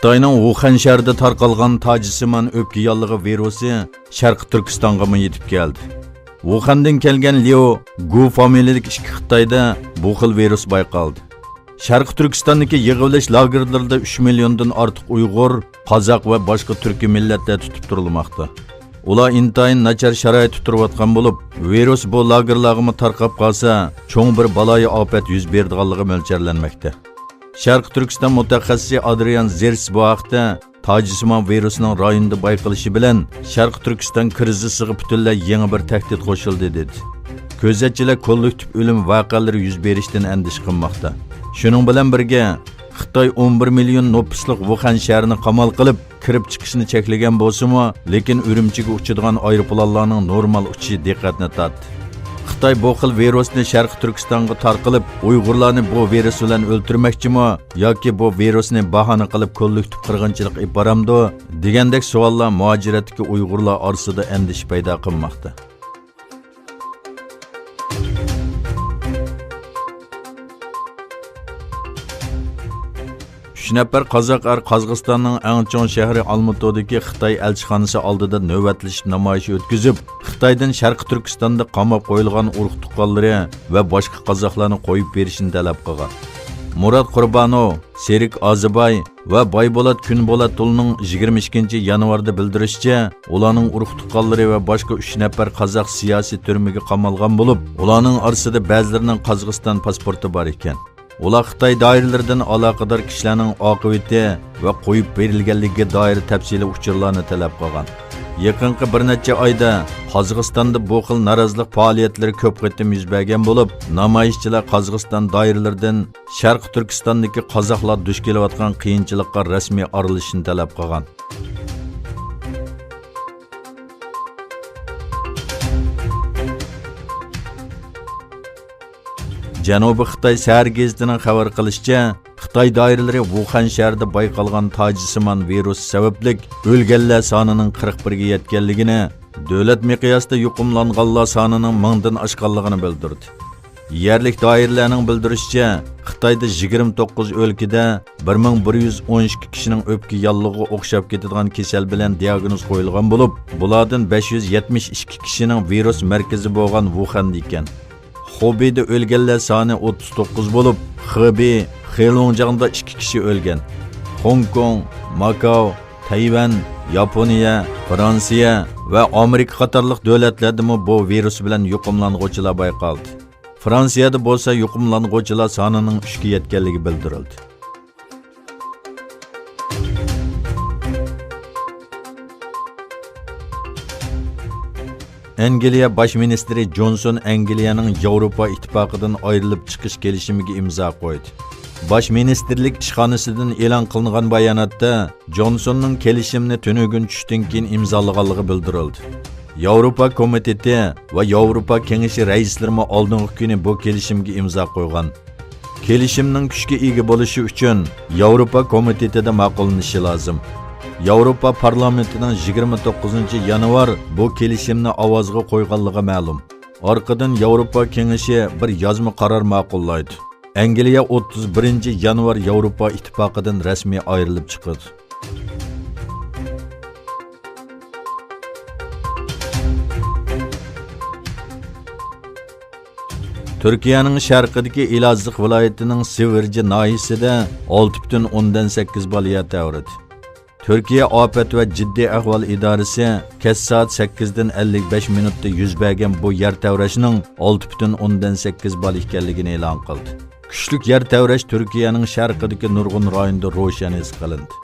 Xitoyning Wuhan shahrida tarqalgan Tajikiston o'pka yallig'i virusi Sharq Turkistonga yetib keldi. Wuhandan kelgan Liu Gu familiyalik ikki Xitoyda bu xil virus bayqaldi. Sharq Turkistondagi yig'ilish lagerlarida 3 milliondan ortiq Uyg'ur, Qozoq va boshqa turkiy millatlar tutib turilmoqda. Ular intayin nachar sharoit turayotgan bo'lib, virus bu lagerlarga tarqab qolsa, cho'ng bir baloyi ofat yuz berdiganligi mo'ljallanmoqda. Sharq Turkiston mutaxassisi Adrian Zers bu haqda Tajikiston virusining rayonida bayqalishi bilan Sharq Turkiston krizisiga butunlay yangi bir tahdid qo'shildi dedi. Ko'zatchilar kollektiv o'lim voqealari yuz berishdan andish qilmoqda. Shuning bilan birga Xitoy 11 million nüfuslik Wuhan shahrini qamal qilib, kirib chiqishni cheklagan bo'lsa-mu, lekin Urumchiga uchadigan aeroplanlarning normal uchishi diqqatni tortdi. Xitoy bu xil virusni Sharq Turkistonga tarqalib, Uyg'urlarni bu virus bilan o'ltirmoqchimi yoki bu virusni bahona qilib kollektiv qirg'inchilik olib boramdi degandek savollar muhojiratdagi Uyg'urlar orasida andish paydo qilmoqda. 3 nafar Qozoq Qozog'istonning eng chong shahri Almatodagi Xitoy elchixonasi oldida navbatlashib namoyish o'tkazib, Xitoydan Sharq Turkistonda qamab qo'yilgan urug' tuqqanlari va boshqa qozoqlarni qo'yib berishni talab qilgan. Murat Qurbonov, Serik Ozibay va Baybolat Kunbolatulning 22 yanvarda bildirishicha, ularning urug' tuqqanlari va boshqa 3 nafar qozoq siyosiy turmaga qamalgan bo'lib, ularning orasida ba'zilarining Qozog'iston pasporti bor ekan. Ular Xitoy doiralaridan aloqador kishilarning oqibati va qo'yib berilganligiga doir tafsiliy uchurlarni talab qilgan. Yaqinqi bir necha oyda Qozog'istonda bu xil norozilik faoliyatlari ko'p qatim yuz bergan bo'lib, namoyishchilar Qozog'iston doiralaridan Sharq Turkistondagi qozoqlar duch kelayotgan qiyinchilikqa rasmiy aralashishni talab qilgan. Janubiy Xitoy shahar gazetining xabar qilishicha, Xitoy doiralari Wuhan shahrida bayqalgan Tajikiston virusi sababli o'lganlar sonining 41 ga yetganligini, davlat miqyosida yuqumlanganlar sonining 1000 dan oshganligini bildirdi. Yerlik doiralarning bildirishicha, Xitoyda 29 o'lkada 1112 kishining o'pka yallig'iga o'xshab ketadigan kasal bilan diagnoz qo'yilgan bo'lib, bulardan 572 kishining virus markazi bo'lgan Wuhanda ekan. Hubey'de o'lganlar soni 39 bo'lib, Xebey, Xelonjangda 2 kishi o'lgan. Hong Kong, Makao, Tayvan, Yaponiya, Fransiya va Amerika qatorliq davlatlarda bu virus bilan yuqumlanuvchilar bayqaldi. Fransiyada bo'lsa yuqumlanuvchilar sonining 3 ga yetganligi bildirildi. Angliya Bosh ministri Johnson Angliyaning Yevropa ittifoqidan ayrilib chiqish kelishimiga imzo qo'ydi. Bosh ministerlik ishxonasidan e'lon qilingan bayonotda Johnsonning kelishimni tunugun tushdan keyin imzolaganligi bildirildi. Yevropa komiteti va Yevropa kengashi raislarimi oldingi kuni bu kelishimga imzo qo'ygan. Kelishimning kuchga ega bo'lishi uchun Yevropa komitetida ma'qullanishi lozim. Yevropa parlamentining 29 yanvar bu kelishimni ovozga qo'yganligi ma'lum. Orqadan Yevropa kengashi bir yozma qaror ma'qullaydi. Angliya 31 yanvar Yevropa ittifoqidan rasmiy ayrilib chiqadi. Turkiyaning sharqidagi Elazığ viloyatining Sivirji nahiyasida 6,8 bal yer tavradi. Türkiye Afet ve Ciddi Ahval İdaresi kech soat 8'den 55 minutda yuz bergan bu yer tevrashning 6,8 bal ekanligini e'lon qildi. Kuchlik yer tevrash Turkiyaning sharqidagi nurg'un rayonda ro'shan his qilindi.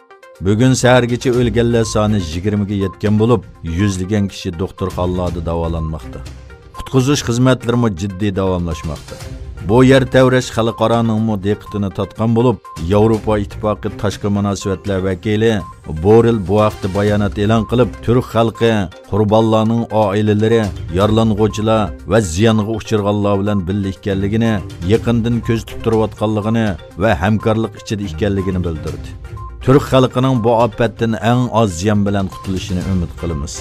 Bugun sahargacha o'lganlar soni 20 ga yetgan bo'lib, yuzlagan kishi doktorxonalarda davolanmoqda. Qutqizish xizmatlari jiddiy davomlashmoqda. Bu yer tevrash xalqaroning diqqatini tortgan bo'lib, Yevropa ittifoqi tashqi munosabatlar vakili Boril bu vaqtda bayonot e'lon qilib, Turk xalqi, qurbonlarning oilalari, yaralanuvchilar va ziyonga uchraganlar bilan birga ekanligini, yaqindan ko'z tutib turayotganligini va hamkorlik ichida ekanligini bildirdi. Turk xalqining bu ofatdan eng oz ziyon bilan qutulishini umid qilamiz.